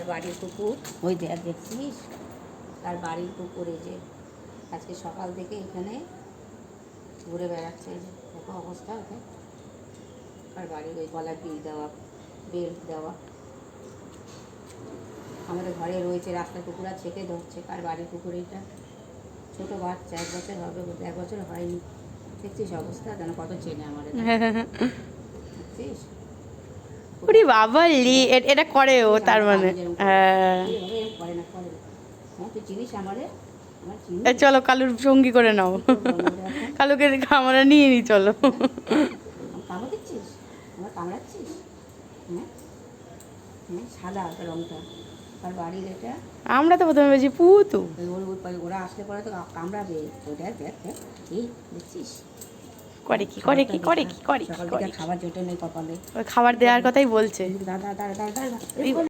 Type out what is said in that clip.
তার বাড়ির কুকুর ওই দেখ, দেখছিস তার বাড়ির কুকুর। এই যে আজকে সকাল থেকে এখানে ঘুরে বেড়াচ্ছে। এই যে দেখো অবস্থা, ওকে তার বাড়ির ওই গলার দেওয়া, বেল্ট দেওয়া। আমাদের ঘরে রয়েছে, রাস্তার কুকুর আর ছেঁকে ধরছে। কার বাড়ির কুকুর এটা? ছোটো বাচ্চা, 1 বছর হবে, 1 বছর হয়নি। দেখছিস অবস্থা, যেন কত চেনে আমার। দেখছিস ওরে বাবা লি, এটা করে ও তার মানে। হ্যাঁ করে না, করে না। হ্যাঁ তুই চিনিস আমারে? আমার চিনি। চলো কালুর সঙ্গী করে নাও, কালুকে আমরা নিয়ে নিই চলো। কামড় দিচ্ছিস? আমার কামড়াচ্ছিস? হ্যাঁ হ্যাঁ, সাদা রঙটা। আর বাড়ির এটা আমরা তো প্রথমে বেশি পুতু। ওরা আসলে পরে তো কামড়াবে। ওই দেখ দেখ দেখ, এই দেখছিস করে কি করে কি করে কি করে সকাল থেকে খাবার জোটে নেই কপালে। খাবার দেওয়ার কথাই বলছে। দাঁড়া দাঁড়া দাঁড়া দাঁড়া দাঁড়া।